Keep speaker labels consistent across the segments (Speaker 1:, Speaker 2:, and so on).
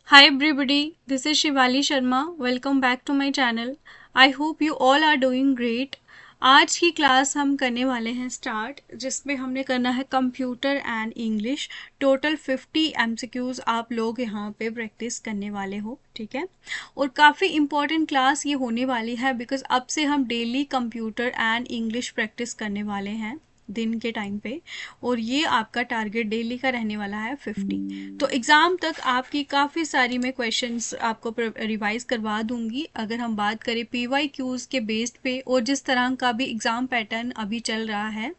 Speaker 1: Hi everybody, this is Shivali Sharma. Welcome back to my channel. I hope you all are doing great. आज की class हम करने वाले हैं start, जिसमें हमने करना है computer and English. Total 50 MCQs आप लोग यहाँ पे प्रैक्टिस करने वाले हो, ठीक है। और काफ़ी इम्पॉर्टेंट क्लास ये होने वाली है बिकॉज अब से हम daily computer and English practice करने वाले हैं दिन के टाइम पे। और ये आपका टारगेट डेली का रहने वाला है 50। तो एग्ज़ाम तक आपकी काफ़ी सारी मैं क्वेश्चंस आपको रिवाइज करवा दूंगी। अगर हम बात करें PYQs के बेस्ड पे और जिस तरह का भी एग्ज़ाम पैटर्न अभी चल रहा है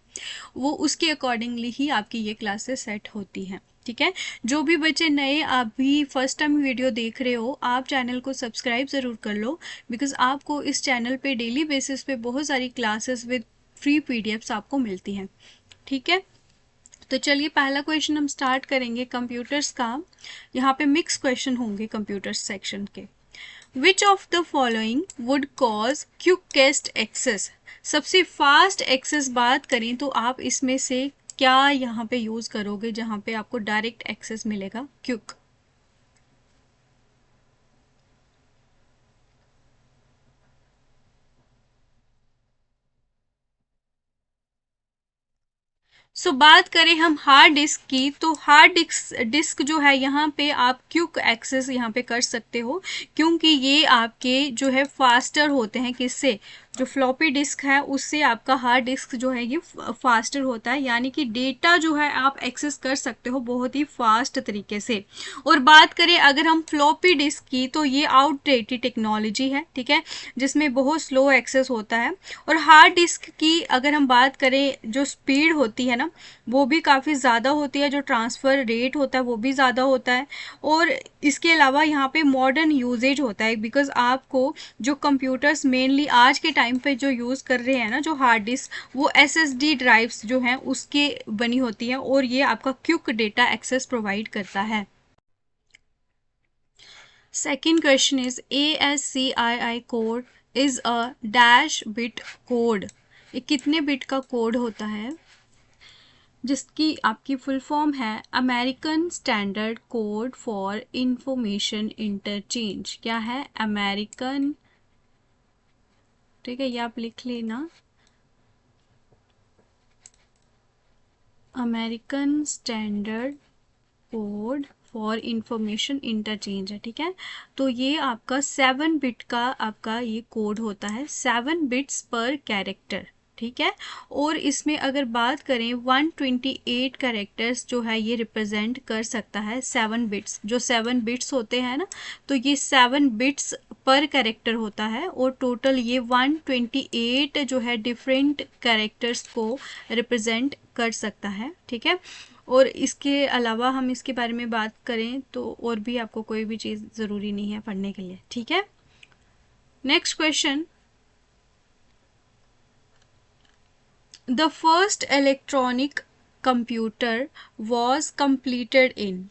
Speaker 1: वो उसके अकॉर्डिंगली ही आपकी ये क्लासेस सेट होती हैं, ठीक है। जो भी बच्चे नए अभी फर्स्ट टाइम वीडियो देख रहे हो, आप चैनल को सब्सक्राइब ज़रूर कर लो बिकॉज आपको इस चैनल पे डेली बेसिस पे बहुत सारी क्लासेस विद फ्री PDFs आपको मिलती हैं, ठीक है। तो चलिए पहला क्वेश्चन हम स्टार्ट करेंगे कंप्यूटर्स का। यहाँ पे मिक्स क्वेश्चन होंगे कंप्यूटर सेक्शन के। Which of the following would cause quickest access? सबसे फास्ट एक्सेस बात करें तो आप इसमें से क्या यहाँ पे यूज करोगे जहाँ पे आपको डायरेक्ट एक्सेस मिलेगा क्विक? बात करें हम हार्ड डिस्क की तो हार्ड डिस्क डिस्क जो है यहाँ पे आप क्विक एक्सेस यहाँ पे कर सकते हो, क्योंकि ये आपके जो है फास्टर होते हैं। किससे? जो फ्लॉपी डिस्क है उससे आपका हार्ड डिस्क जो है ये फास्टर होता है, यानी कि डेटा जो है आप एक्सेस कर सकते हो बहुत ही फास्ट तरीके से। और बात करें अगर हम फ्लॉपी डिस्क की तो ये आउटडेटेड टेक्नोलॉजी है, ठीक है, जिसमें बहुत स्लो एक्सेस होता है। और हार्ड डिस्क की अगर हम बात करें, जो स्पीड होती है ना वो भी काफ़ी ज़्यादा होती है, जो ट्रांसफ़र रेट होता है वो भी ज़्यादा होता है। और इसके अलावा यहाँ पे मॉडर्न यूजेज होता है बिकॉज आपको जो कंप्यूटर्स मेनली आज के टाइम पे जो यूज़ कर रहे हैं ना, जो हार्ड डिस्क, वो SSD ड्राइव्स जो हैं उसके बनी होती है और ये आपका क्विक डेटा एक्सेस प्रोवाइड करता है। Second question is ASCII code is a dash bit code. ये कितने बिट का कोड होता है? जिसकी आपकी फुल फॉर्म है American standard code for information interchange. क्या है? अमेरिकन, ठीक है, ये आप लिख लेना, American standard code for information interchange है, ठीक है। तो ये आपका 7 बिट का आपका ये कोड होता है, 7 बिट्स पर कैरेक्टर, ठीक है। और इसमें अगर बात करें 128 कैरेक्टर्स जो है ये रिप्रेजेंट कर सकता है 7 बिट्स। जो 7 बिट्स होते हैं ना, तो ये 7 बिट्स पर कैरेक्टर होता है और टोटल ये 128 जो है डिफरेंट कैरेक्टर्स को रिप्रेजेंट कर सकता है, ठीक है। और इसके अलावा हम इसके बारे में बात करें तो और भी आपको कोई भी चीज़ ज़रूरी नहीं है पढ़ने के लिए, ठीक है। Next question, the first electronic computer was completed in?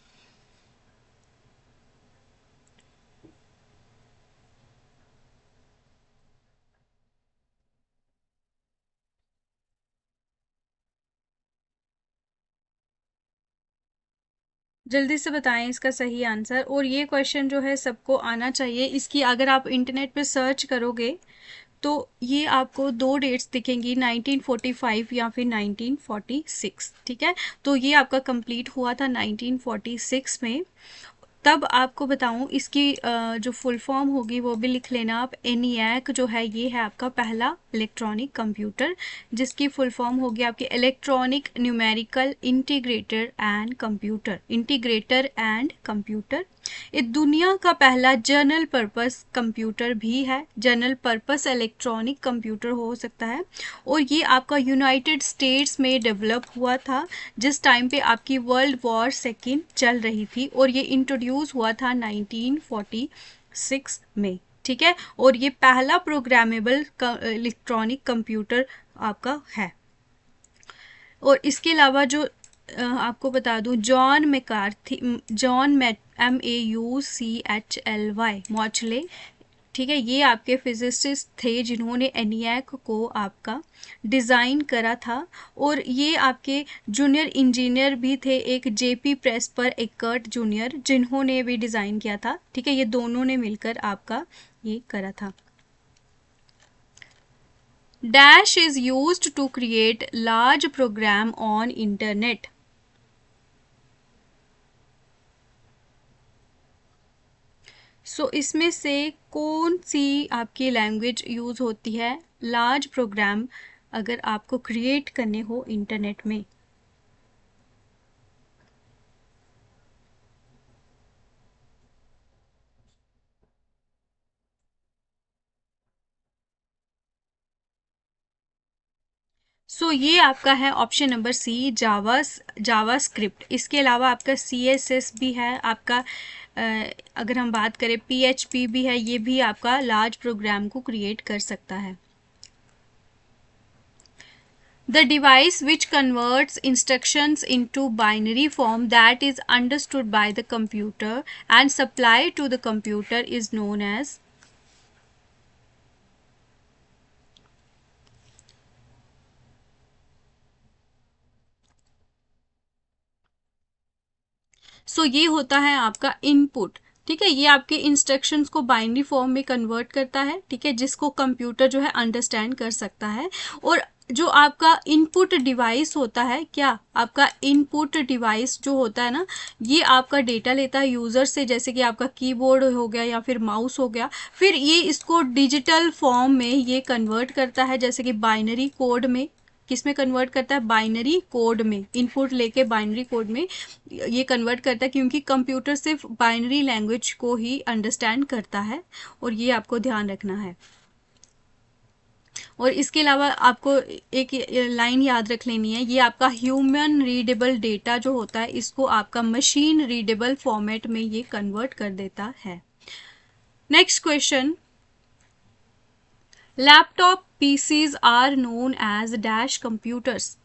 Speaker 1: जल्दी से बताएं इसका सही आंसर। और ये क्वेश्चन जो है सबको आना चाहिए। इसकी अगर आप इंटरनेट पे सर्च करोगे तो ये आपको दो डेट्स दिखेंगी, 1945 या फिर 1946, ठीक है। तो ये आपका कंप्लीट हुआ था 1946 में। तब आपको बताऊं इसकी जो फुल फॉर्म होगी वो भी लिख लेना आप। ENIAC जो है ये है आपका पहला इलेक्ट्रॉनिक कंप्यूटर, जिसकी फुल फॉर्म होगी आपकी electronic numerical integrator and computer. ये दुनिया का पहला जनरल पर्पस कंप्यूटर भी है, जनरल पर्पस इलेक्ट्रॉनिक कंप्यूटर हो सकता है। और ये आपका यूनाइटेड स्टेट्स में डेवलप हुआ था जिस टाइम पे आपकी वर्ल्ड वॉर सेकेंड चल रही थी, और ये इंट्रोड्यूस हुआ था 1946 में, ठीक है। और ये पहला प्रोग्रामेबल इलेक्ट्रॉनिक कंप्यूटर आपका है। और इसके अलावा जो आपको बता दूं, जॉन MAUCHLY मॉचले, ठीक है, ये आपके फिजिसिस्ट थे जिन्होंने एनियाक को आपका डिज़ाइन करा था। और ये आपके जूनियर इंजीनियर भी थे, एक जेपी प्रेस पर एक कर्ट जूनियर, जिन्होंने भी डिज़ाइन किया था। ठीक है, ये दोनों ने मिलकर आपका ये करा था। Dash is used to create large program on internet. इसमें से कौन सी आपकी लैंग्वेज यूज़ होती है लार्ज प्रोग्राम अगर आपको क्रिएट करने हो इंटरनेट में? ये आपका है ऑप्शन नंबर सी, जावा स्क्रिप्ट। इसके अलावा आपका सी एस एस भी है आपका। अगर हम बात करें पी एच पी भी है, ये भी आपका लार्ज प्रोग्राम को क्रिएट कर सकता है। The device which converts instructions into binary form that is understood by the computer and supplied to the computer is known as. ये होता है आपका इनपुट। ठीक है, ये आपके इंस्ट्रक्शंस को बाइनरी फॉर्म में कन्वर्ट करता है। ठीक है, जिसको कंप्यूटर जो है अंडरस्टैंड कर सकता है। और जो आपका इनपुट डिवाइस होता है, क्या आपका इनपुट डिवाइस जो होता है ना, ये आपका डेटा लेता है यूज़र से, जैसे कि आपका कीबोर्ड हो गया या फिर माउस हो गया। फिर ये इसको डिजिटल फॉर्म में ये कन्वर्ट करता है, जैसे कि बाइनरी कोड में। किस में कन्वर्ट करता है? बाइनरी कोड में। इनपुट लेके बाइनरी कोड में ये कन्वर्ट करता है, क्योंकि कंप्यूटर सिर्फ बाइनरी लैंग्वेज को ही अंडरस्टैंड करता है। और ये आपको ध्यान रखना है। और इसके अलावा आपको एक लाइन याद रख लेनी है, ये आपका ह्यूमन रीडेबल डेटा जो होता है, इसको आपका मशीन रीडेबल फॉर्मेट में ये कन्वर्ट कर देता है। Next question, laptop PCs are known as dash computers.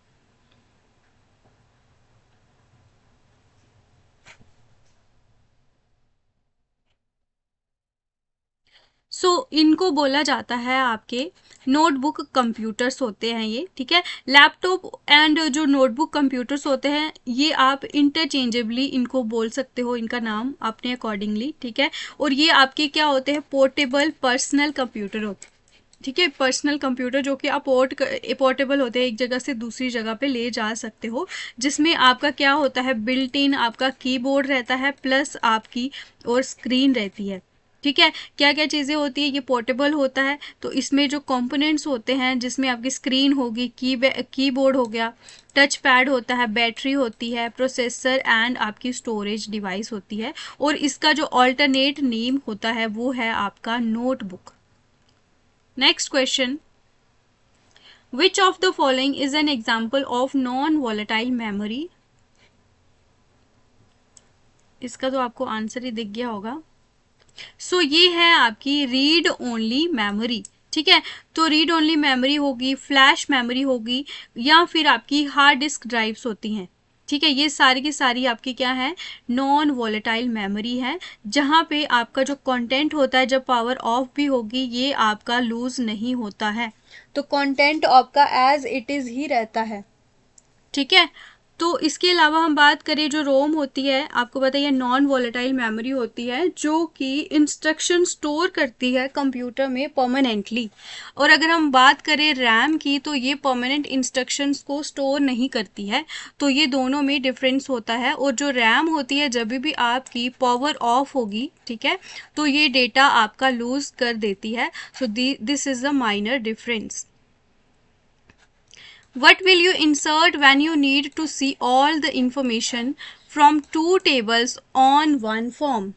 Speaker 1: इनको बोला जाता है आपके नोटबुक कंप्यूटर्स होते हैं ये। ठीक है, लैपटॉप एंड जो नोटबुक कंप्यूटर्स होते हैं, ये आप इंटरचेंजेबली इनको बोल सकते हो, इनका नाम अपने अकॉर्डिंगली। ठीक है, और ये आपके क्या होते हैं? पोर्टेबल पर्सनल कंप्यूटर होते हैं। ठीक है, पर्सनल कंप्यूटर जो कि आप पोर्टेबल होते हैं, एक जगह से दूसरी जगह पे ले जा सकते हो, जिसमें आपका क्या होता है? बिल्ट इन आपका कीबोर्ड रहता है, प्लस आपकी और स्क्रीन रहती है। ठीक है, क्या क्या चीज़ें होती है? ये पोर्टेबल होता है, तो इसमें जो कंपोनेंट्स होते हैं, जिसमें आपकी स्क्रीन होगी, कीबोर्ड हो गया, टच पैड होता है, बैटरी होती है, प्रोसेसर एंड आपकी स्टोरेज डिवाइस होती है। और इसका जो ऑल्टरनेट नेम होता है वो है आपका notebook. Next question, which of the following is an example of non volatile memory? इसका तो आपको आंसर ही दिख गया होगा। ये है आपकी रीड ओनली मेमोरी। ठीक है, तो रीड ओनली मेमोरी होगी, फ्लैश मेमोरी होगी, या फिर आपकी हार्ड डिस्क ड्राइव्स होती हैं। ठीक है, ये सारी की सारी आपकी क्या है? नॉन वॉलेटाइल मेमोरी है, जहाँ पे आपका जो कंटेंट होता है, जब पावर ऑफ भी होगी, ये आपका लूज नहीं होता है। तो कंटेंट आपका एज इट इज ही रहता है। ठीक है, तो इसके अलावा हम बात करें, जो रोम होती है, आपको पता है ये नॉन वॉलेटाइल मेमोरी होती है, जो कि इंस्ट्रक्शन स्टोर करती है कंप्यूटर में परमानेंटली। और अगर हम बात करें रैम की, तो ये परमानेंट इंस्ट्रक्शंस को स्टोर नहीं करती है। तो ये दोनों में डिफरेंस होता है। और जो रैम होती है, जब भी आपकी पावर ऑफ होगी, ठीक है, तो ये डेटा आपका लूज कर देती है। This is a minor difference. What will you insert when you need to see all the information from two tables on one form?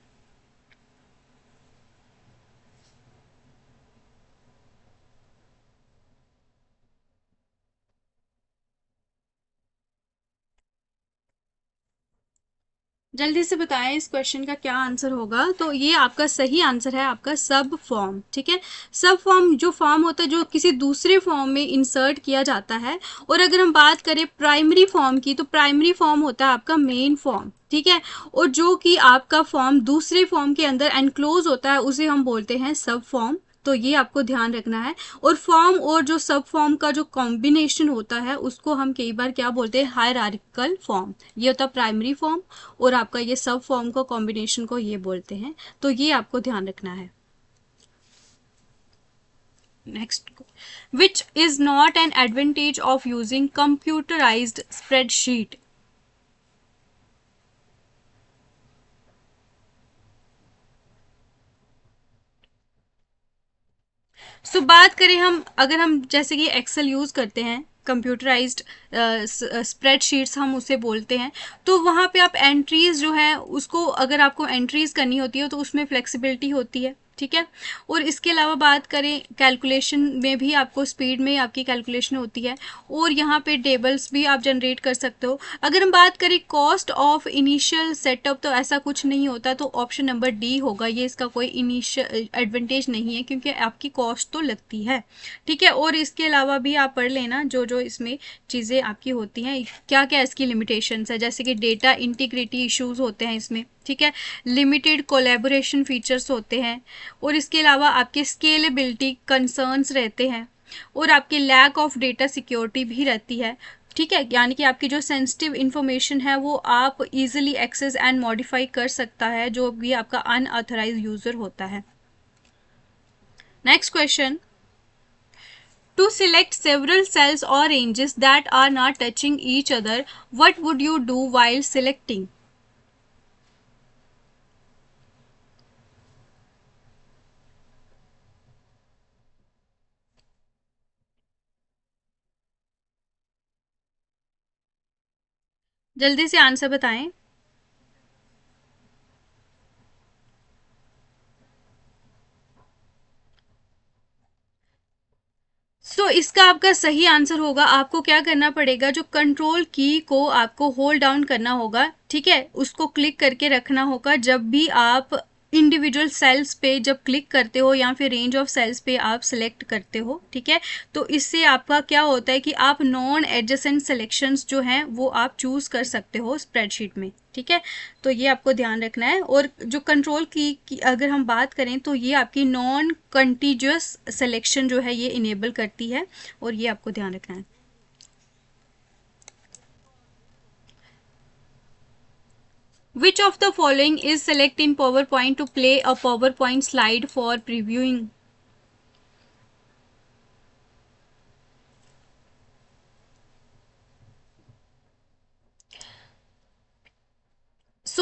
Speaker 1: जल्दी से बताएं इस क्वेश्चन का क्या आंसर होगा। तो ये आपका सही आंसर है, आपका सब फॉर्म। ठीक है, सब फॉर्म जो फॉर्म होता है जो किसी दूसरे फॉर्म में इंसर्ट किया जाता है। और अगर हम बात करें प्राइमरी फॉर्म की, तो प्राइमरी फॉर्म होता है आपका मेन फॉर्म। ठीक है, और जो कि आपका फॉर्म दूसरे फॉर्म के अंदर एनक्लोज होता है उसे हम बोलते हैं सब फॉर्म। तो ये आपको ध्यान रखना है। और फॉर्म और जो सब फॉर्म का जो कॉम्बिनेशन होता है उसको हम कई बार क्या बोलते हैं, हायरार्किकल फॉर्म। ये होता है प्राइमरी फॉर्म, और आपका ये सब फॉर्म का कॉम्बिनेशन को ये बोलते हैं। तो ये आपको ध्यान रखना है। Next, which is not an advantage of using computerised spreadsheet. So बात करें हम, अगर हम जैसे कि एक्सेल यूज करते हैं, कंप्यूटराइज्ड स्प्रेडशीट्स हम उसे बोलते हैं। तो वहाँ पे आप एंट्रीज जो है उसको, अगर आपको एंट्रीज करनी होती है तो उसमें फ्लेक्सिबिलिटी होती है। ठीक है, और इसके अलावा बात करें कैलकुलेशन में भी आपको स्पीड में आपकी कैलकुलेशन होती है। और यहाँ पे टेबल्स भी आप जनरेट कर सकते हो। अगर हम बात करें कॉस्ट ऑफ इनिशियल सेटअप, तो ऐसा कुछ नहीं होता। तो ऑप्शन नंबर डी होगा, ये इसका कोई इनिशियल एडवांटेज नहीं है क्योंकि आपकी कॉस्ट तो लगती है। ठीक है, और इसके अलावा भी आप पढ़ लेना जो जो इसमें चीज़ें आपकी होती हैं, क्या क्या इसकी लिमिटेशंस है। जैसे कि डेटा इंटीग्रिटी इश्यूज होते हैं इसमें। ठीक है, लिमिटेड कोलैबोरेशन फीचर्स होते हैं। और इसके अलावा आपके स्केलेबिलिटी कंसर्न्स रहते हैं। और आपकी लैक ऑफ डेटा सिक्योरिटी भी रहती है। ठीक है, यानी कि आपकी जो सेंसिटिव इंफॉर्मेशन है वो आप इजीली एक्सेस एंड मॉडिफाई कर सकता है जो भी आपका अनऑथराइज यूजर होता है। Next question, to select several cells or ranges that are not touching each other, what would you do while selecting? जल्दी से आंसर बताएं। सो इसका आपका सही आंसर होगा, आपको क्या करना पड़ेगा, जो कंट्रोल की को आपको होल्ड डाउन करना होगा। ठीक है, उसको क्लिक करके रखना होगा जब भी आप इंडिविजुअल सेल्स पे जब क्लिक करते हो या फिर रेंज ऑफ सेल्स पे आप सिलेक्ट करते हो। ठीक है, तो इससे आपका क्या होता है कि आप नॉन एडजेसेंट सिलेक्शंस जो हैं वो आप चूज कर सकते हो स्प्रेडशीट में। ठीक है, तो ये आपको ध्यान रखना है। और जो कंट्रोल की अगर हम बात करें तो ये आपकी नॉन कंटीन्यूअस सिलेक्शन जो है ये इनेबल करती है, और ये आपको ध्यान रखना है। Which of the following is select in PowerPoint to play a PowerPoint slide for previewing?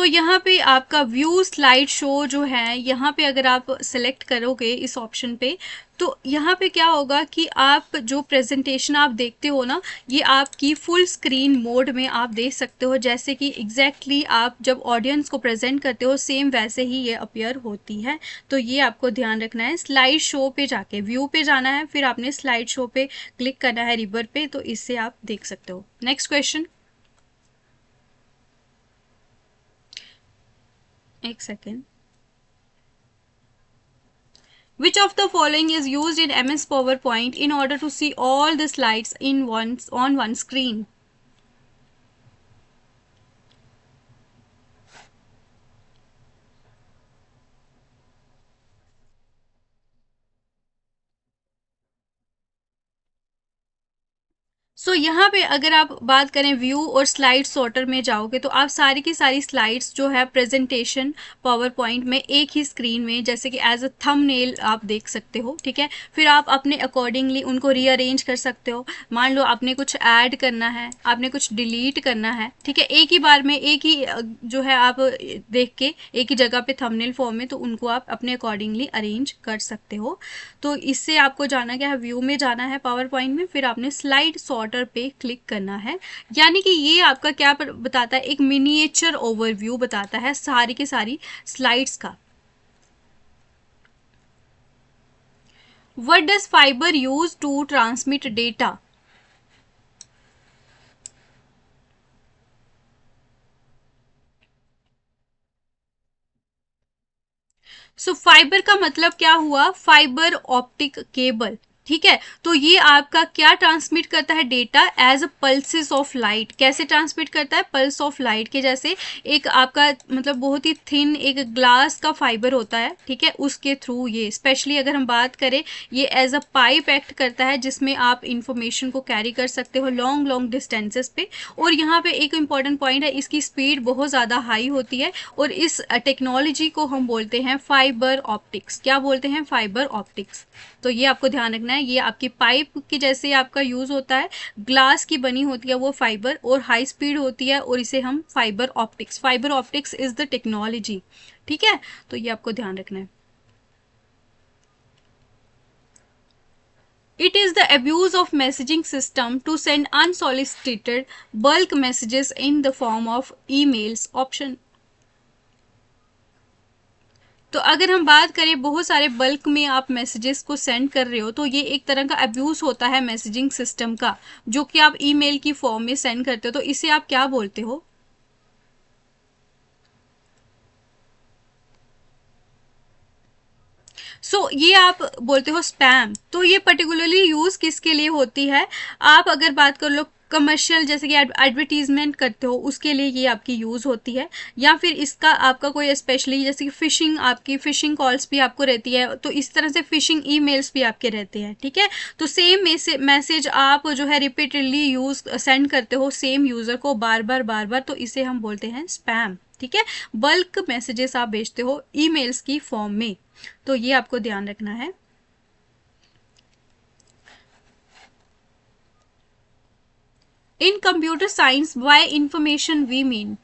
Speaker 1: यहाँ पे आपका व्यू स्लाइड शो जो है, यहाँ पे अगर आप सिलेक्ट करोगे इस ऑप्शन पे, तो यहाँ पे क्या होगा कि आप जो प्रेजेंटेशन आप देखते हो ना, ये आपकी फुल स्क्रीन मोड में आप देख सकते हो। जैसे कि एग्जैक्टली आप जब ऑडियंस को प्रेजेंट करते हो सेम वैसे ही ये अपीयर होती है। तो ये आपको ध्यान रखना है। स्लाइड शो पे जाके व्यू पे जाना है, फिर आपने स्लाइड शो पे क्लिक करना है रिबर पे, तो इससे आप देख सकते हो। नेक्स्ट क्वेश्चन, एक second. Which of the following is used in MS PowerPoint in order to see all the slides in on one screen? यहाँ पे अगर आप बात करें व्यू और स्लाइड सॉर्टर में जाओगे तो आप सारी की सारी स्लाइड्स जो है प्रेजेंटेशन पावर पॉइंट में एक ही स्क्रीन में जैसे कि एज अ थंबनेल आप देख सकते हो। ठीक है, फिर आप अपने अकॉर्डिंगली उनको रीअरेंज कर सकते हो। मान लो आपने कुछ ऐड करना है, आपने कुछ डिलीट करना है। ठीक है, एक ही बार में एक ही जो है आप देख के एक ही जगह पे थंबनेल फॉर्म में, तो उनको आप अपने अकॉर्डिंगली अरेंज कर सकते हो। तो इससे आपको जाना क्या है, व्यू में जाना है पावर पॉइंट में, फिर आपने स्लाइड सॉर्टर पे क्लिक करना है। यानी कि ये आपका क्या बताता है, एक मिनिएचर ओवरव्यू बताता है सारी की सारी स्लाइड्स का। What does fibre use to transmit data? So fibre का मतलब क्या हुआ, फाइबर ऑप्टिक केबल, ठीक है। तो ये आपका क्या ट्रांसमिट करता है data, as a pulses of light. कैसे ट्रांसमिट करता है, पल्स ऑफ लाइट के जैसे। एक आपका मतलब बहुत ही थिन एक ग्लास का फाइबर होता है, ठीक है, उसके थ्रू ये स्पेशली अगर हम बात करें, ये एज अ पाइप एक्ट करता है जिसमें आप इंफॉर्मेशन को कैरी कर सकते हो लॉन्ग लॉन्ग डिस्टेंसेस पे। और यहाँ पे एक इंपॉर्टेंट पॉइंट है, इसकी स्पीड बहुत ज़्यादा हाई होती है और इस टेक्नोलॉजी को हम बोलते हैं फाइबर ऑप्टिक्स। क्या बोलते हैं, फाइबर ऑप्टिक्स। तो ये आपको ध्यान रखना है, ये आपकी पाइप की जैसे आपका यूज होता है, ग्लास की बनी होती है वो फाइबर और हाई स्पीड होती है और इसे हम fibre optics is the technology, ठीक है। तो ये आपको ध्यान रखना है। It is the abuse of messaging system to send unsolicited bulk messages in the form of emails option। तो अगर हम बात करें बहुत सारे बल्क में आप मैसेजेस को सेंड कर रहे हो, तो ये एक तरह का अब्यूज होता है मैसेजिंग सिस्टम का, जो कि आप ईमेल की फॉर्म में सेंड करते हो। तो इसे आप क्या बोलते हो, ये आप बोलते हो स्पैम। तो ये पर्टिकुलरली यूज किसके लिए होती है, आप अगर बात कर लो कमर्शियल जैसे कि एडवर्टीजमेंट करते हो उसके लिए ये आपकी यूज होती है, या फिर इसका आपका कोई स्पेशली जैसे कि फिशिंग, आपकी फिशिंग कॉल्स भी आपको रहती है, तो इस तरह से फिशिंग ईमेल्स भी आपके रहते हैं, ठीक है। तो सेम मैसेज आप जो है रिपीटेडली यूज सेंड करते हो सेम यूजर को बार बार बार बार, तो इसे हम बोलते हैं स्पैम, ठीक है। बल्क मैसेजेस आप भेजते हो ईमेल्स की फॉर्म में, तो ये आपको ध्यान रखना है। In computer science by information we mean.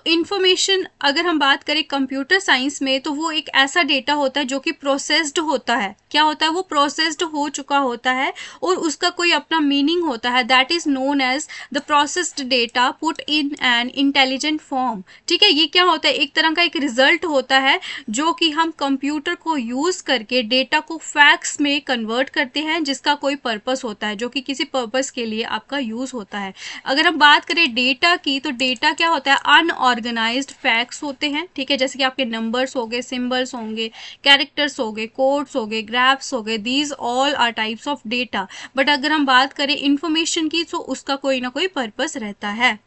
Speaker 1: Information अगर हम बात करें कंप्यूटर साइंस में, तो वो एक ऐसा डेटा होता है जो कि प्रोसेस्ड होता है। क्या होता है, वो प्रोसेस्ड हो चुका होता है और उसका कोई अपना मीनिंग होता है, that is known as the processed data put in an intelligent form, ठीक है। ये क्या होता है, एक तरह का एक रिजल्ट होता है जो कि हम कंप्यूटर को यूज करके डेटा को फैक्ट्स में कन्वर्ट करते हैं, जिसका कोई पर्पस होता है, जो कि किसी पर्पस के लिए आपका यूज होता है। अगर हम बात करें डेटा की, तो डेटा क्या होता है, अनऑर्गेनाइज्ड फैक्ट्स होते हैं, ठीक है, जैसे कि आपके नंबर्स हो गए, सिंबल्स होंगे, कैरेक्टर्स हो गए, कोड्स हो गए, ग्राफ्स हो गए, these all are types of data. But अगर हम बात करें इंफॉर्मेशन की, तो उसका कोई ना कोई पर्पस रहता है।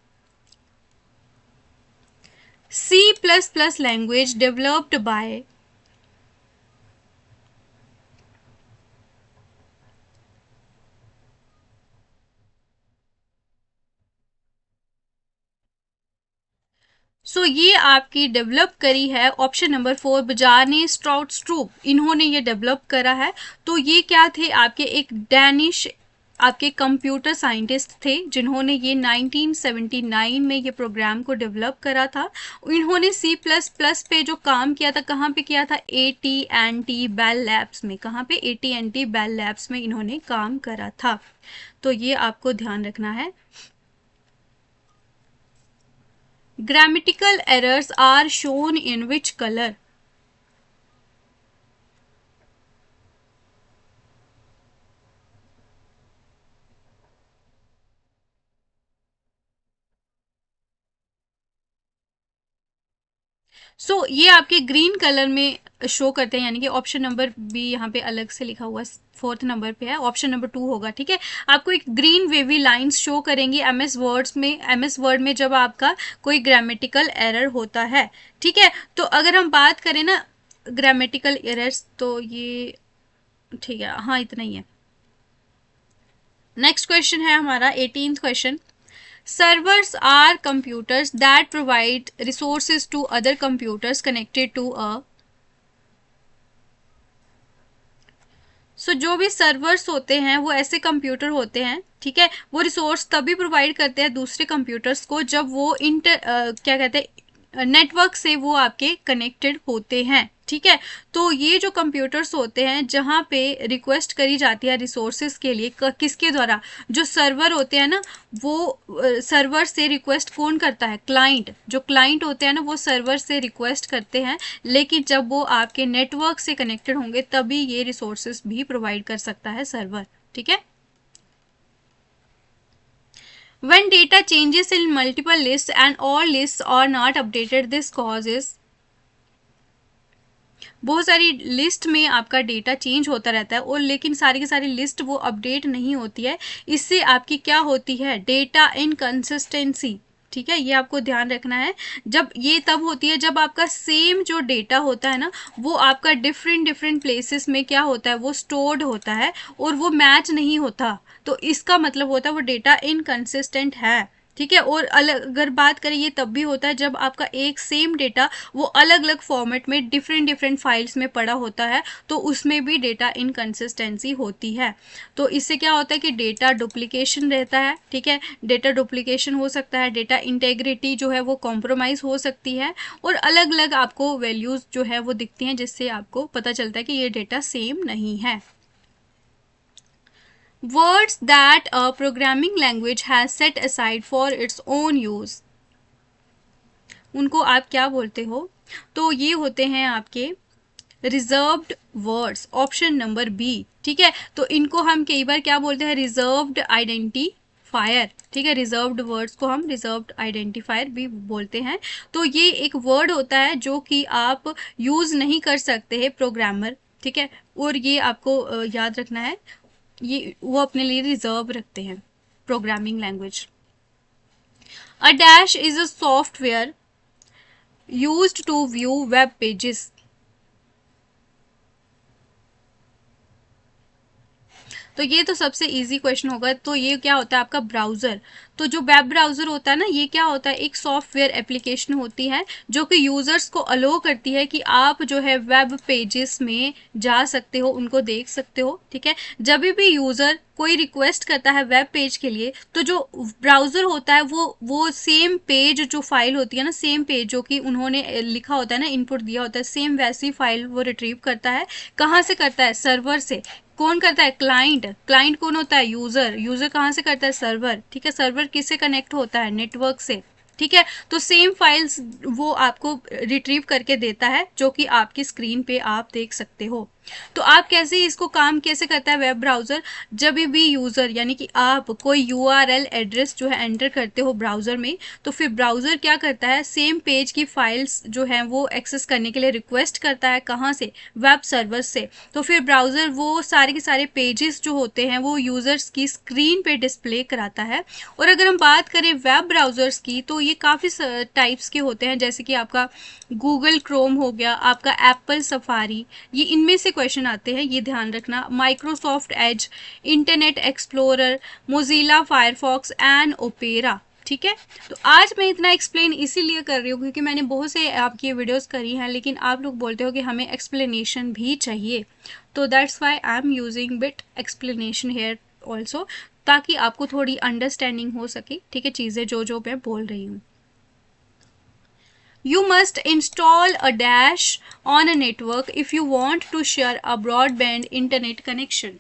Speaker 1: C++ language developed by. ये आपकी डेवलप करी है ऑप्शन नंबर 4, बजाने स्ट्राउट स्ट्रूप, इन्होंने ये डेवलप करा है। तो ये क्या थे, आपके एक डैनिश आपके कंप्यूटर साइंटिस्ट थे, जिन्होंने ये 1979 में ये प्रोग्राम को डेवलप करा था। इन्होंने C++ पे जो काम किया था, कहाँ पे किया था, AT&T बेल लैब्स में। कहाँ पे, AT&T बेल लैब्स में इन्होंने काम करा था। तो ये आपको ध्यान रखना है। Grammatical errors are shown in which color? ये आपके ग्रीन कलर में शो करते हैं, यानी कि ऑप्शन नंबर बी यहाँ पे अलग से लिखा हुआ है, फोर्थ नंबर पे है, ऑप्शन नंबर 2 होगा, ठीक है। आपको एक ग्रीन वेवी लाइंस शो करेंगी एमएस वर्ड में जब आपका कोई ग्रामेटिकल एरर होता है, ठीक है। तो अगर हम बात करें ना ग्रामेटिकल एरर्स, तो ये ठीक है, हाँ इतना ही है। नेक्स्ट क्वेश्चन है हमारा 18th question. Servers are computers that provide resources to other computers connected to a। जो भी सर्वर्स होते हैं वो ऐसे कंप्यूटर होते हैं, ठीक है, वो रिसोर्स तभी प्रोवाइड करते हैं दूसरे कंप्यूटर्स को जब वो क्या कहते हैं, नेटवर्क से वो आपके कनेक्टेड होते हैं, ठीक है। तो ये जो कंप्यूटर्स होते हैं जहाँ पे रिक्वेस्ट करी जाती है रिसोर्सेज के लिए, किसके द्वारा, जो सर्वर होते हैं ना, वो सर्वर से रिक्वेस्ट कौन करता है, क्लाइंट। जो क्लाइंट होते हैं ना वो सर्वर से रिक्वेस्ट करते हैं, लेकिन जब वो आपके नेटवर्क से कनेक्टेड होंगे तभी ये रिसोर्सेज भी प्रोवाइड कर सकता है सर्वर, ठीक है। When data changes in multiple lists and all lists are not updated, this causes, बहुत सारी लिस्ट में आपका डेटा चेंज होता रहता है और लेकिन सारी की सारी लिस्ट वो अपडेट नहीं होती है, इससे आपकी क्या होती है, डेटा इनकंसिस्टेंसी। ठीक है, ये आपको ध्यान रखना है। जब ये तब होती है जब आपका सेम जो डेटा होता है ना, वो आपका डिफरेंट डिफरेंट प्लेसेस में क्या होता है, वो स्टोर्ड होता है और वो मैच नहीं होता, तो इसका मतलब होता है वो डेटा इनकंसिस्टेंट है। ठीक है, और अलग अगर बात करें, ये तब भी होता है जब आपका एक सेम डेटा वो अलग अलग फॉर्मेट में डिफरेंट डिफरेंट फाइल्स में पड़ा होता है, तो उसमें भी डेटा इनकंसिस्टेंसी होती है। तो इससे क्या होता है कि डेटा डुप्लीकेशन रहता है। ठीक है, डेटा डुप्लीकेशन हो सकता है, डेटा इंटेग्रिटी जो है वो कॉम्प्रोमाइज़ हो सकती है, और अलग अलग आपको वैल्यूज़ जो है वो दिखती हैं, जिससे आपको पता चलता है कि ये डेटा सेम नहीं है। Words that a programming language has set aside for its own use, उनको आप क्या बोलते हो? तो ये होते हैं आपके reserved words, option number B. ठीक है, तो इनको हम कई बार क्या बोलते हैं, रिजर्व्ड आइडेंटिफायर। ठीक है, रिजर्व्ड वर्ड्स को हम रिजर्व्ड आइडेंटिफायर भी बोलते हैं। तो ये एक वर्ड होता है जो कि आप यूज़ नहीं कर सकते हैं प्रोग्रामर। ठीक है, और ये आपको याद रखना है, ये वो अपने लिए रिजर्व रखते हैं programming language. A dash is a software used to view web pages. तो ये तो सबसे इजी क्वेश्चन होगा। तो ये क्या होता है आपका ब्राउज़र। तो जो वेब ब्राउज़र होता है ना, ये क्या होता है, एक सॉफ्टवेयर एप्लीकेशन होती है जो कि यूज़र्स को अलो करती है कि आप जो है वेब पेजेस में जा सकते हो, उनको देख सकते हो। ठीक है, जब भी यूज़र कोई रिक्वेस्ट करता है वेब पेज के लिए, तो जो ब्राउज़र होता है वो सेम पेज जो फाइल होती है ना, सेम पेज जो कि उन्होंने लिखा होता है ना, इनपुट दिया होता है, सेम वैसी फाइल वो रिट्रीव करता है। कहाँ से करता है, सर्वर से। कौन करता है, क्लाइंट। क्लाइंट कौन होता है, यूजर। यूजर कहाँ से करता है, सर्वर। ठीक है, सर्वर किससे कनेक्ट होता है, नेटवर्क से। ठीक है, तो सेम फाइल्स वो आपको रिट्रीव करके देता है, जो कि आपकी स्क्रीन पे आप देख सकते हो। तो आप कैसे इसको काम कैसे करता है वेब ब्राउज़र, जब भी यूज़र यानी कि आप कोई यूआरएल एड्रेस जो है एंटर करते हो ब्राउज़र में, तो फिर ब्राउज़र क्या करता है, सेम पेज की फाइल्स जो हैं वो एक्सेस करने के लिए रिक्वेस्ट करता है। कहाँ से, वेब सर्वर से। तो फिर ब्राउज़र वो सारे के सारे पेजेस जो होते हैं वो यूज़र्स की स्क्रीन पे डिस्प्ले कराता है। और अगर हम बात करें वेब ब्राउज़र्स की, तो ये काफ़ी टाइप्स के होते हैं, जैसे कि आपका गूगल क्रोम हो गया, आपका एप्पल सफारी, ये इनमें से क्वेश्चन आते हैं, ये ध्यान रखना। Microsoft Edge, internet explorer, Mozilla Firefox and opera. ठीक है, तो आज मैं इतना एक्सप्लेन इसीलिए कर रही हूँ क्योंकि मैंने बहुत से आपकी वीडियोस करी हैं, लेकिन आप लोग बोलते हो कि हमें एक्सप्लेनेशन भी चाहिए, तो that's why I am using bit explanation here also, ताकि आपको थोड़ी अंडरस्टैंडिंग हो सके। ठीक है, चीज़ें जो जो मैं बोल रही हूँ। You must install a dash on a network if you want to share a broadband internet connection.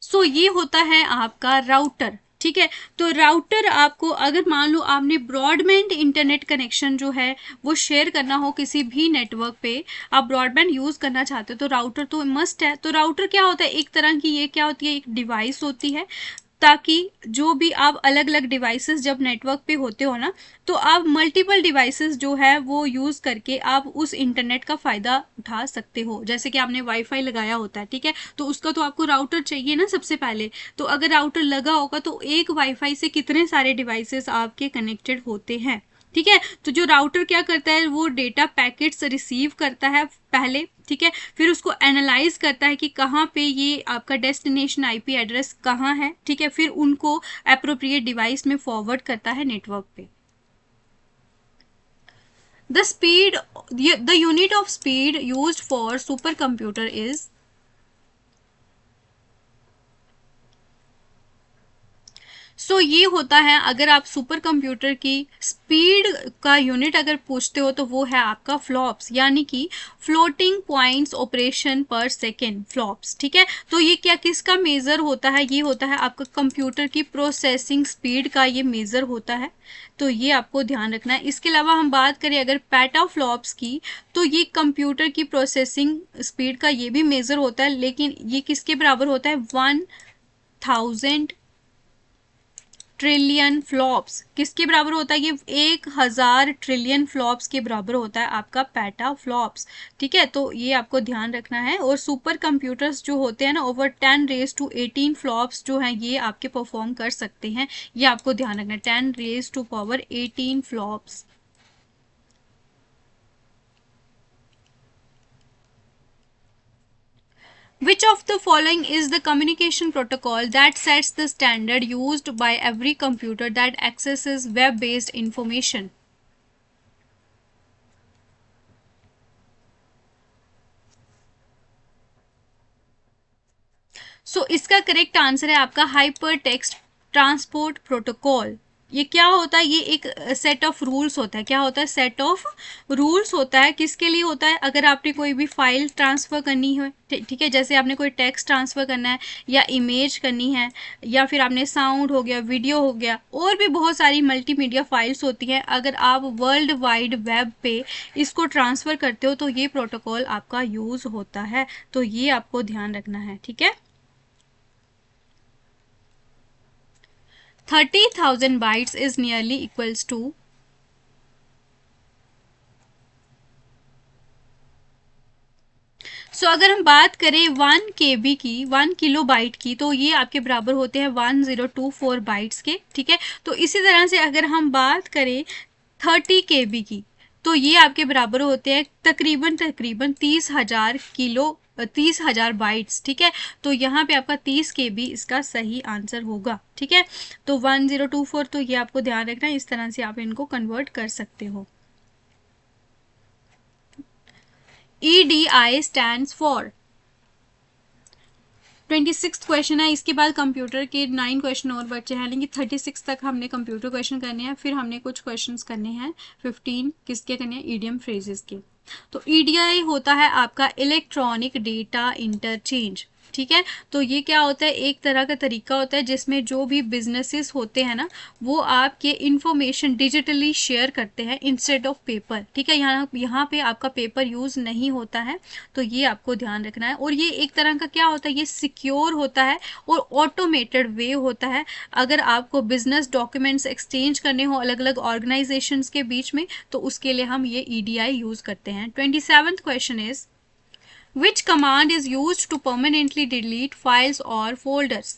Speaker 1: सो ये होता है आपका राउटर। ठीक है, तो राउटर आपको अगर मान लो आपने ब्रॉडबैंड इंटरनेट कनेक्शन जो है वो शेयर करना हो किसी भी नेटवर्क पे, आप ब्रॉडबैंड यूज़ करना चाहते हो, तो राउटर तो मस्ट है। तो राउटर क्या होता है, एक तरह की ये क्या होती है, एक डिवाइस होती है, ताकि जो भी आप अलग अलग डिवाइसेस जब नेटवर्क पे होते हो ना, तो आप मल्टीपल डिवाइसेस जो है वो यूज़ करके आप उस इंटरनेट का फ़ायदा उठा सकते हो। जैसे कि आपने वाईफाई लगाया होता है, ठीक है, तो उसका तो आपको राउटर चाहिए ना सबसे पहले। तो अगर राउटर लगा होगा तो एक वाईफाई से कितने सारे डिवाइसेस आपके कनेक्टेड होते हैं। ठीक है, तो जो राउटर क्या करता है, वो डेटा पैकेट्स रिसीव करता है पहले। ठीक है, फिर उसको एनालाइज करता है कि कहाँ पे ये आपका डेस्टिनेशन आईपी एड्रेस कहाँ है। ठीक है, फिर उनको अप्रोप्रिएट डिवाइस में फॉरवर्ड करता है नेटवर्क पे। The speed, the unit of speed used for super computer is, so ये होता है, अगर आप सुपर कंप्यूटर की स्पीड का यूनिट अगर पूछते हो तो वो है आपका फ्लॉप्स, यानी कि फ्लोटिंग पॉइंट्स ऑपरेशन पर सेकेंड, फ्लॉप्स। ठीक है, तो ये क्या किसका मेजर होता है, ये होता है आपका कंप्यूटर की प्रोसेसिंग स्पीड का ये मेजर होता है, तो ये आपको ध्यान रखना है। इसके अलावा हम बात करें अगर पेटा फ्लॉप्स की, तो ये कंप्यूटर की प्रोसेसिंग स्पीड का ये भी मेजर होता है, लेकिन ये किसके बराबर होता है, 1000 ट्रिलियन फ्लॉप्स, किसके बराबर होता है, ये 1000 ट्रिलियन फ्लॉप्स के बराबर होता है आपका पेटा फ्लॉप्स। ठीक है, तो ये आपको ध्यान रखना है। और सुपर कंप्यूटर्स जो होते हैं ना, ओवर 10 raised to 18 फ्लॉप्स जो हैं ये आपके परफॉर्म कर सकते हैं, ये आपको ध्यान रखना है, 10 raised to power 18 flops. Which of the following is the communication protocol that sets the standard used by every computer that accesses web-based information? इसका करेक्ट आंसर है आपका हाइपर टेक्स्ट ट्रांसपोर्ट प्रोटोकॉल। ये क्या होता है, ये एक सेट ऑफ रूल्स होता है, क्या होता है, सेट ऑफ रूल्स होता है। किसके लिए होता है, अगर आपने कोई भी फाइल ट्रांसफर करनी हो, ठीक है, जैसे आपने कोई टेक्स्ट ट्रांसफर करना है या इमेज करनी है, या फिर आपने साउंड हो गया, वीडियो हो गया, और भी बहुत सारी मल्टीमीडिया फाइल्स होती हैं, अगर आप वर्ल्ड वाइड वेब पे इसको ट्रांसफर करते हो तो ये प्रोटोकॉल आपका यूज होता है, तो ये आपको ध्यान रखना है। ठीक है, 30,000 bytes is nearly equals to, अगर हम बात करें 1 KB की, 1 किलो बाइट की, तो ये आपके बराबर होते हैं 1024 बाइट्स के। ठीक है, तो इसी तरह से अगर हम बात करें 30 KB की, तो ये आपके बराबर होते हैं तकरीबन 30,000 बाइट्स। ठीक है, तो यहाँ पे आपका 30 KB इसका सही आंसर होगा। ठीक है, तो 1024, तो ये आपको ध्यान रखना है, इस तरह से आप इनको कन्वर्ट कर सकते हो। EDI स्टैंड्स फॉर, 26 क्वेश्चन है, इसके बाद कंप्यूटर के 9 क्वेश्चन और बचे हैं, लेकिन 36 तक हमने कंप्यूटर क्वेश्चन करने हैं, फिर हमने कुछ क्वेश्चंस करने हैं 15 किसके करने हैं, ईडीएम फ्रेजेस के। तो ईडीआई होता है आपका इलेक्ट्रॉनिक डेटा इंटरचेंज। ठीक है, तो ये क्या होता है, एक तरह का तरीका होता है जिसमें जो भी बिजनेसेस होते हैं ना, वो आपके इंफॉर्मेशन डिजिटली शेयर करते हैं इंस्टेड ऑफ पेपर। ठीक है, यहाँ पे आपका पेपर यूज नहीं होता है, तो ये आपको ध्यान रखना है। और ये एक तरह का क्या होता है, ये सिक्योर होता है और ऑटोमेटेड वे होता है। अगर आपको बिजनेस डॉक्यूमेंट्स एक्सचेंज करने हो अलग अलग ऑर्गेनाइजेशंस के बीच में, तो उसके लिए हम ये ईडीआई यूज करते हैं। 27th question is, which command is used to permanently delete files or folders?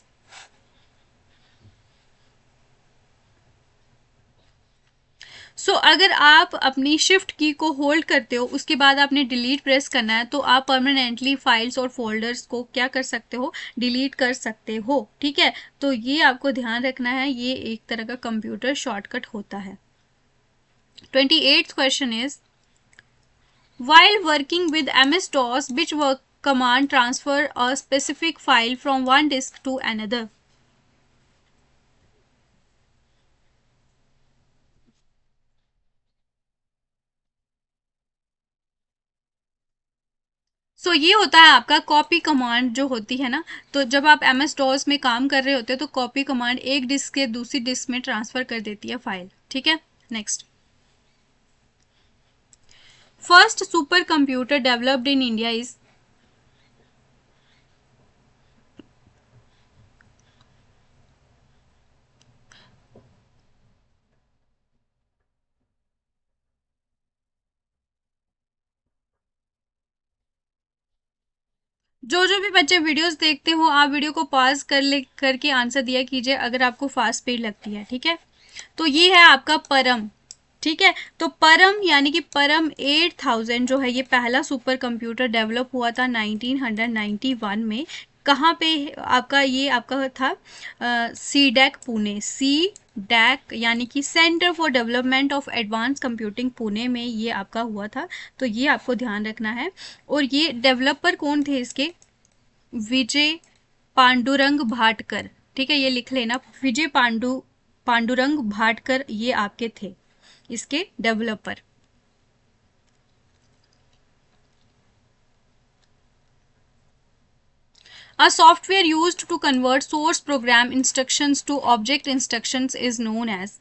Speaker 1: अगर आप अपनी शिफ्ट की को होल्ड करते हो, उसके बाद आपने डिलीट प्रेस करना है, तो आप परमानेंटली फाइल्स और फोल्डर्स को क्या कर सकते हो, डिलीट कर सकते हो। ठीक है, तो ये आपको ध्यान रखना है, ये एक तरह का कंप्यूटर शॉर्टकट होता है। 28th question is, while working with MS-DOS, which work command transfer a specific file from one disk to another? ये होता है आपका कॉपी कमांड जो होती है ना, तो जब आप MS-DOS में काम कर रहे होते हो तो कॉपी कमांड एक डिस्क से दूसरी डिस्क में ट्रांसफर कर देती है फाइल। ठीक है, next, first super computer developed in India is, जो भी बच्चे वीडियोस देखते हो, आप वीडियो को पॉज करके आंसर दिया कीजिए अगर आपको फास्ट स्पीड लगती है। ठीक है, तो ये है आपका परम। ठीक है, तो परम यानी कि परम 8000 जो है, ये पहला सुपर कंप्यूटर डेवलप हुआ था 1991 में। कहाँ पे आपका, ये आपका था CDAC पुणे, CDAC यानी कि centre for development of advance computing Pune में ये आपका हुआ था, तो ये आपको ध्यान रखना है। और ये डेवलपर कौन थे इसके, विजय पांडुरंग भाटकर। ठीक है, ये लिख लेना, विजय पांडुरंग भाटकर ये आपके थे, इसके developer. A software used to convert source program instructions to object instructions is known as।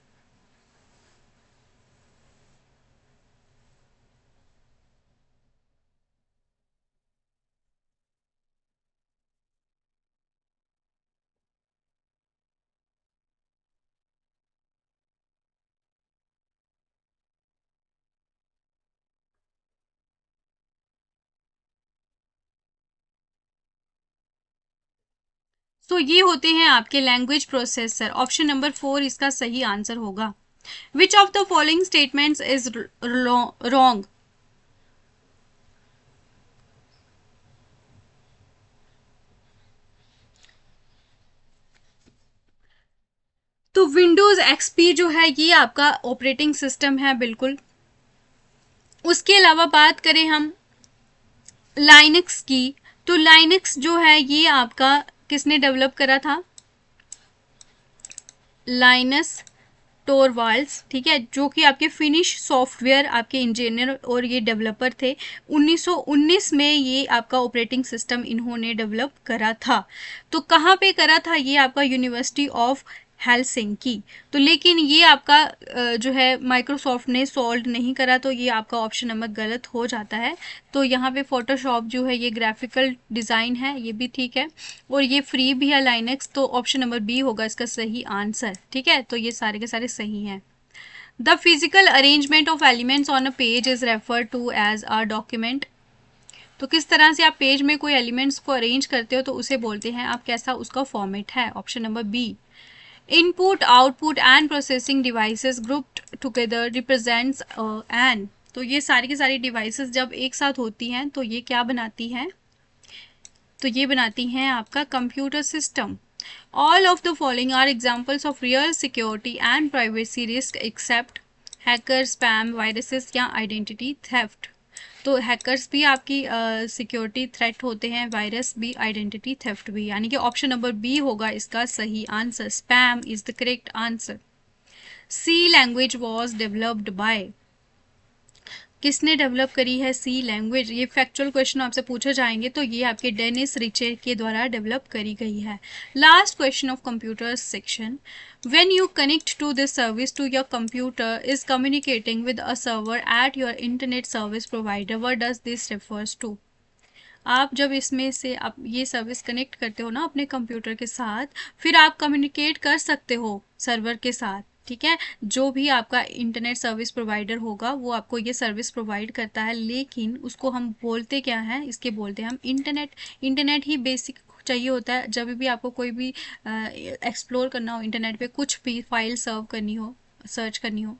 Speaker 1: तो ये होते हैं आपके लैंग्वेज प्रोसेसर। ऑप्शन नंबर 4 इसका सही आंसर होगा। विच of the following statements is wrong. तो विंडोज एक्सपी जो है ये आपका ऑपरेटिंग सिस्टम है, बिल्कुल। उसके अलावा बात करें हम लाइनक्स की, तो लाइनक्स जो है ये आपका किसने डेवलप करा था? लाइनस टोरवाल्ड्स, ठीक है, जो कि आपके फिनिश सॉफ्टवेयर आपके इंजीनियर और ये डेवलपर थे। 1919 में ये आपका ऑपरेटिंग सिस्टम इन्होंने डेवलप करा था। तो कहाँ पे करा था? ये आपका यूनिवर्सिटी ऑफ हेलसिंकी। तो लेकिन ये आपका जो है माइक्रोसॉफ्ट ने सॉल्व नहीं करा, तो ये आपका ऑप्शन नंबर गलत हो जाता है। तो यहाँ पे फोटोशॉप जो है ये ग्राफिकल डिज़ाइन है, ये भी ठीक है, और ये फ्री भी है लाइनक्स, तो ऑप्शन नंबर बी होगा इसका सही आंसर। ठीक है, तो ये सारे के सारे सही हैं। The physical arrangement of elements on a page is refer to as a document. तो किस तरह से आप पेज में कोई एलिमेंट्स को अरेंज करते हो तो उसे बोलते हैं आप, कैसा उसका फॉर्मेट है? Option number B. Input output and processing devices grouped together represents an. तो ये सारी की सारी डिवाइसेस जब एक साथ होती हैं तो ये क्या बनाती हैं? तो ये बनाती हैं आपका computer system. All of the following are examples of real security and privacy risk except hacker, spam, viruses या आइडेंटिटी थेफ्ट। तो हैकर्स भी आपकी सिक्योरिटी थ्रेट होते हैं, वायरस भी, आइडेंटिटी थेफ्ट भी, यानी कि ऑप्शन नंबर बी होगा इसका सही आंसर। Spam is the correct answer. C language was developed by. किसने डेवलप करी है सी लैंग्वेज? ये फैक्चुअल क्वेश्चन आपसे पूछे जाएंगे, तो ये आपके डेनिस रिचे के द्वारा डेवलप करी गई है। Last question of computer section. When you connect to this service to your computer is communicating with a server at your internet service provider, what does this refers to? आप जब इसमें से आप ये सर्विस कनेक्ट करते हो ना अपने कंप्यूटर के साथ, फिर आप कम्युनिकेट कर सकते हो सर्वर के साथ, ठीक है। जो भी आपका इंटरनेट सर्विस प्रोवाइडर होगा वो आपको ये सर्विस प्रोवाइड करता है, लेकिन उसको हम बोलते क्या हैं? इसके बोलते हैं हम इंटरनेट। इंटरनेट ही बेसिक चाहिए होता है जब भी आपको कोई भी एक्सप्लोर करना हो इंटरनेट पे, कुछ भी फाइल सर्व करनी हो, सर्च करनी हो।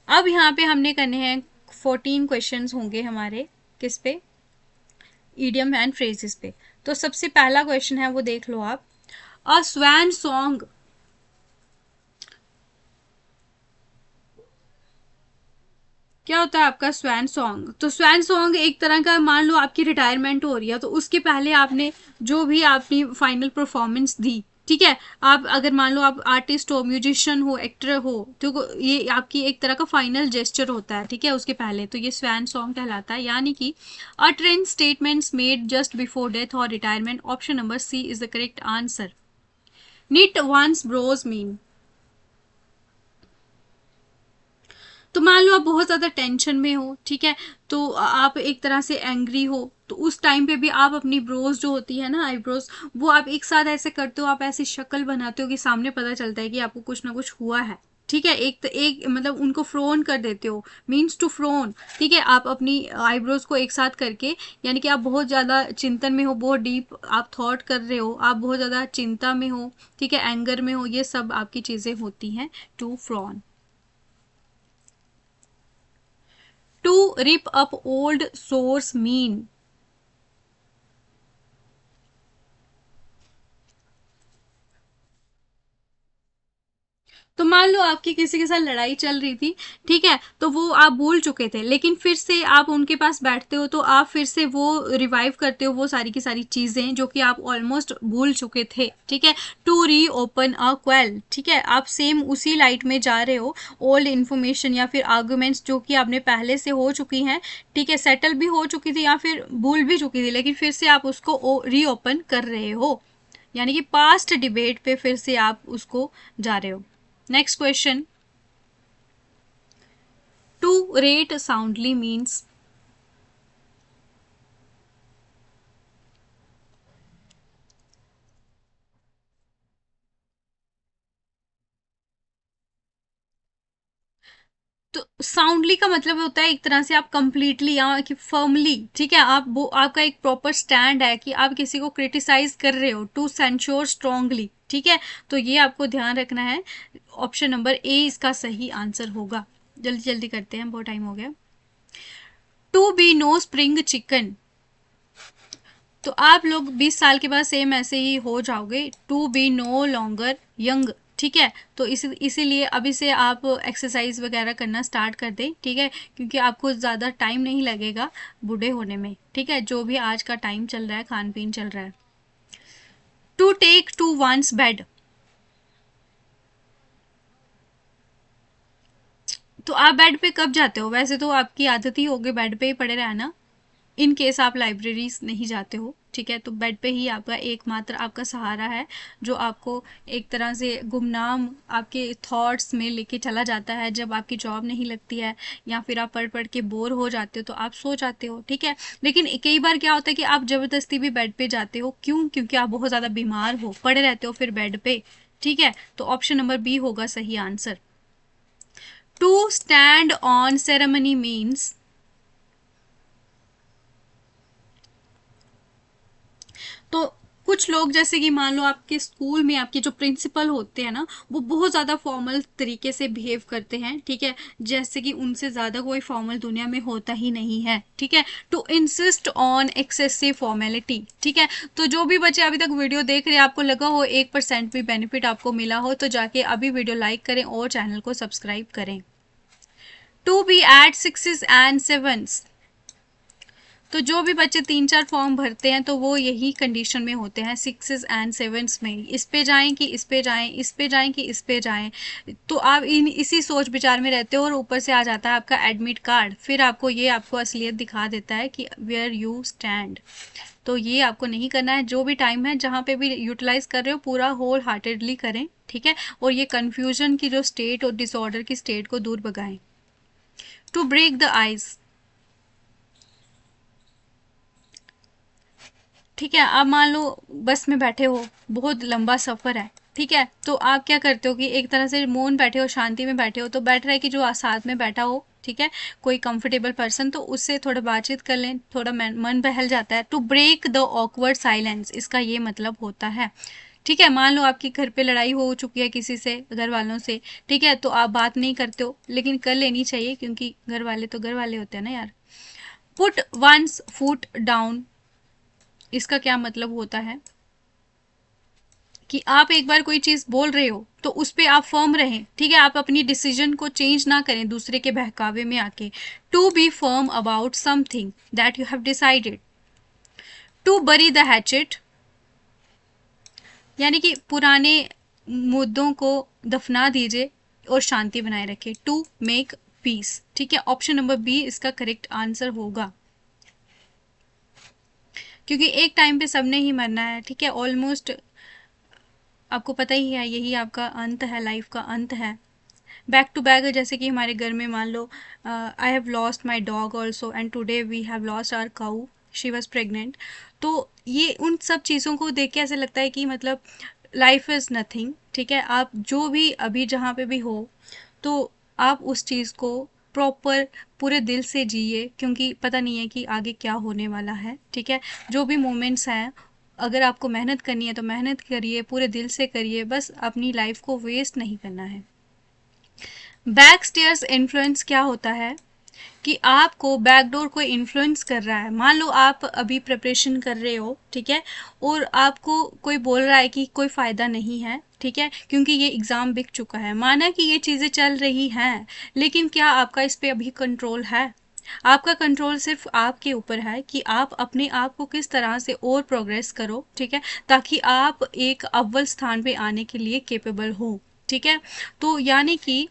Speaker 1: अब यहाँ पे हमने करने हैं 14 क्वेश्चंस होंगे हमारे, किस पे? ईडियम एंड फ्रेजेस पे। तो सबसे पहला क्वेश्चन है वो देख लो आप। अ स्वैन सॉन्ग। क्या होता है आपका स्वैन सॉन्ग? तो स्वैन सॉन्ग एक तरह का, मान लो आपकी रिटायरमेंट हो रही है तो उसके पहले आपने जो भी आपने फाइनल परफॉर्मेंस दी, ठीक है, आप अगर मान लो आप आर्टिस्ट हो, म्यूजिशियन हो, एक्टर हो, तो ये आपकी एक तरह का फाइनल जेस्चर होता है, ठीक है, उसके पहले, तो ये स्वैन सॉन्ग कहलाता है। यानी कि utterance statements made just before death और retirement. Option number C is the correct answer. Knit one's brows mean. तो मान लो आप बहुत ज़्यादा टेंशन में हो, ठीक है, तो आप एक तरह से एंग्री हो, तो उस टाइम पे भी आप अपनी ब्रोज जो होती है ना, आईब्रोज, वो आप एक साथ ऐसे करते हो, आप ऐसी शक्ल बनाते हो कि सामने पता चलता है कि आपको कुछ ना कुछ हुआ है, ठीक है। एक मतलब उनको फ्रोन कर देते हो, मीन्स टू फ्रोन, ठीक है। आप अपनी आईब्रोज को एक साथ करके, यानी कि आप बहुत ज़्यादा चिंतन में हो, बहुत डीप आप थॉट कर रहे हो, आप बहुत ज़्यादा चिंता में हो, ठीक है, एंगर में हो, ये सब आपकी चीज़ें होती हैं टू फ्रॉन। To rip up old source mean। तो मान लो आपकी किसी के साथ लड़ाई चल रही थी, ठीक है, तो वो आप भूल चुके थे, लेकिन फिर से आप उनके पास बैठते हो तो आप फिर से वो रिवाइव करते हो वो सारी की सारी चीजें जो कि आप ऑलमोस्ट भूल चुके थे, ठीक है। टू री ओपन अ क्वेल, ठीक है, आप सेम उसी लाइट में जा रहे हो, ओल्ड इन्फॉर्मेशन या फिर आर्गुमेंट्स जो कि आपने पहले से हो चुकी हैं, ठीक है, सेटल भी हो चुकी थी या फिर भूल भी चुकी थी, लेकिन फिर से आप उसको रीओपन कर रहे हो, यानी कि पास्ट डिबेट पे फिर से आप उसको जा रहे हो। Next question, to rate soundly means, तो साउंडली का मतलब होता है एक तरह से आप कंप्लीटली या कि फर्मली, ठीक है, आप वो आपका एक प्रॉपर स्टैंड है कि आप किसी को क्रिटिसाइज कर रहे हो, टू सेंश्योर स्ट्रांगली, ठीक है, तो ये आपको ध्यान रखना है। ऑप्शन नंबर ए इसका सही आंसर होगा। जल्दी जल्दी करते हैं, बहुत टाइम हो गया। To be no spring chicken, तो आप लोग 20 साल के बाद सेम ऐसे ही हो जाओगे। To be no longer young, ठीक है, तो इसीलिए अभी से आप एक्सरसाइज वगैरह करना स्टार्ट कर दें, ठीक है, क्योंकि आपको ज़्यादा टाइम नहीं लगेगा बूढ़े होने में, ठीक है, जो भी आज का टाइम चल रहा है, खान पीन चल रहा है। To take to one's bed, तो आप बेड पे कब जाते हो? वैसे तो आपकी आदत ही होगी बेड पे ही पड़े रहना, इन केस आप लाइब्रेरीज नहीं जाते हो, ठीक है, तो बेड पे ही आपका एकमात्र आपका सहारा है, जो आपको एक तरह से गुमनाम आपके थॉट्स में लेके चला जाता है जब आपकी जॉब नहीं लगती है या फिर आप पढ़ पढ़ के बोर हो जाते हो तो आप सो जाते हो, ठीक है। लेकिन कई बार क्या होता है कि आप ज़बरदस्ती भी बेड पे जाते हो, क्यों? क्योंकि आप बहुत ज़्यादा बीमार हो, पड़े रहते हो फिर बेड पे, ठीक है, तो ऑप्शन नंबर बी होगा सही answer. To stand on ceremony means, तो कुछ लोग जैसे कि मान लो आपके स्कूल में आपके जो प्रिंसिपल होते हैं ना, वो बहुत ज़्यादा फॉर्मल तरीके से बिहेव करते हैं, ठीक है, जैसे कि उनसे ज़्यादा कोई फॉर्मल दुनिया में होता ही नहीं है, ठीक है। To insist on excessive formality, ठीक है, तो जो भी बच्चे अभी तक वीडियो देख रहे हैं, आपको लगा हो 1% भी बेनिफिट आपको मिला हो, तो जाके अभी वीडियो लाइक करें और चैनल को सब्सक्राइब करें। To be at sixes and sevens, तो जो भी बच्चे 3-4 फॉर्म भरते हैं तो वो यही कंडीशन में होते हैं, सिक्सेस एंड सेवन्स में, इस पे जाएं कि इस पे जाएं, इस पे जाएं कि इस पे जाएं, तो आप इसी सोच विचार में रहते हो और ऊपर से आ जाता है आपका एडमिट कार्ड, फिर आपको असलियत दिखा देता है कि वेयर यू स्टैंड। तो ये आपको नहीं करना है, जो भी टाइम है जहाँ पे भी यूटिलाइज कर रहे हो पूरा होल हार्टेडली करें, ठीक है, और ये कन्फ्यूजन की जो स्टेट और डिसऑर्डर की स्टेट को दूर भगाएं। टू ब्रेक द आइज, ठीक है, आप मान लो बस में बैठे हो, बहुत लंबा सफ़र है, ठीक है, तो आप क्या करते हो कि एक तरह से मौन बैठे हो, शांति में बैठे हो, तो बेटर है कि जो साथ में बैठा हो, ठीक है, कोई कंफर्टेबल पर्सन, तो उससे थोड़ा बातचीत कर लें, थोड़ा मन बहल जाता है। To break the awkward silence, इसका ये मतलब होता है, ठीक है, मान लो आपके घर पे लड़ाई हो चुकी है किसी से, घर वालों से, ठीक है, तो आप बात नहीं करते हो, लेकिन कर लेनी चाहिए क्योंकि घर वाले तो घर वाले होते हैं ना यार। पुट वंस फुट डाउन, इसका क्या मतलब होता है कि आप एक बार कोई चीज बोल रहे हो तो उस पर आप फर्म रहें, ठीक है, आप अपनी डिसीजन को चेंज ना करें दूसरे के बहकावे में आके। To be firm about something that you have decided. To bury the hatchet, यानी कि पुराने मुद्दों को दफना दीजिए और शांति बनाए रखें। टू मेक पीस, ठीक है, ऑप्शन नंबर बी इसका करेक्ट आंसर होगा, क्योंकि एक टाइम पे सबने ही मरना है, ठीक है, ऑलमोस्ट आपको पता ही है यही आपका अंत है, लाइफ का अंत है। बैक टू बैक, जैसे कि हमारे घर में मान लो I have lost my dog also and today we have lost our cow, she was pregnant, तो ये उन सब चीज़ों को देख के ऐसे लगता है कि मतलब लाइफ इज़ नथिंग, ठीक है, आप जो भी अभी जहाँ पे भी हो तो आप उस चीज़ को प्रॉपर पूरे दिल से जिए, क्योंकि पता नहीं है कि आगे क्या होने वाला है, ठीक है, जो भी मोमेंट्स हैं, अगर आपको मेहनत करनी है तो मेहनत करिए, पूरे दिल से करिए, बस अपनी लाइफ को वेस्ट नहीं करना है। बैक स्टेयर्स इन्फ्लुएंस क्या होता है कि आपको बैकडोर कोई इन्फ्लुएंस कर रहा है, मान लो आप अभी प्रिपरेशन कर रहे हो, ठीक है, और आपको कोई बोल रहा है कि कोई फ़ायदा नहीं है, ठीक है, क्योंकि ये एग्ज़ाम बिक चुका है। माना कि ये चीज़ें चल रही हैं, लेकिन क्या आपका इस पे अभी कंट्रोल है? आपका कंट्रोल सिर्फ आपके ऊपर है कि आप अपने आप को किस तरह से और प्रोग्रेस करो, ठीक है, ताकि आप एक अव्वल स्थान पे आने के लिए केपेबल हो, ठीक है। तो यानी कि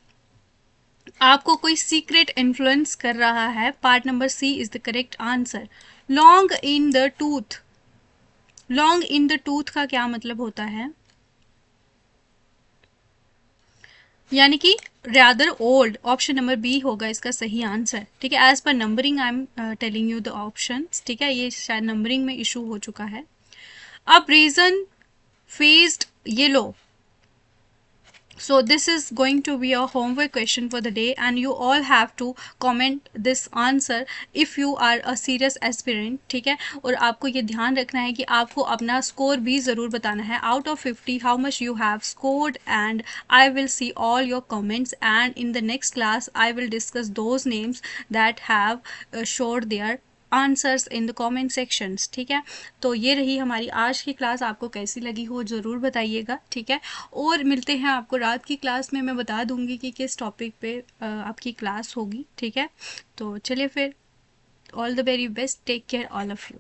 Speaker 1: आपको कोई सीक्रेट इन्फ्लुएंस कर रहा है। Part number C is the correct answer. Long in the tooth, long in the tooth का क्या मतलब होता है? यानी कि rather old. Option number B होगा इसका सही आंसर, ठीक है। As per numbering I am telling you the options, ठीक है, ये शायद नंबरिंग में इशू हो चुका है। अब reason faced yellow, so this is going to be a homework question for the day and you all have to comment this answer if you are a serious aspirant, ठीक है। और आपको ये ध्यान रखना है कि आपको अपना स्कोर भी ज़रूर बताना है। Out of 50 how much you have scored, and I will see all your comments and in the next class I will discuss those names that have showed their answers in the comment sections, ठीक है। तो ये रही हमारी आज की class, आपको कैसी लगी हो ज़रूर बताइएगा, ठीक है। और मिलते हैं आपको रात की क्लास में, मैं बता दूंगी कि किस टॉपिक पे आपकी क्लास होगी, ठीक है। तो चलिए फिर, all the very best, take care all of you.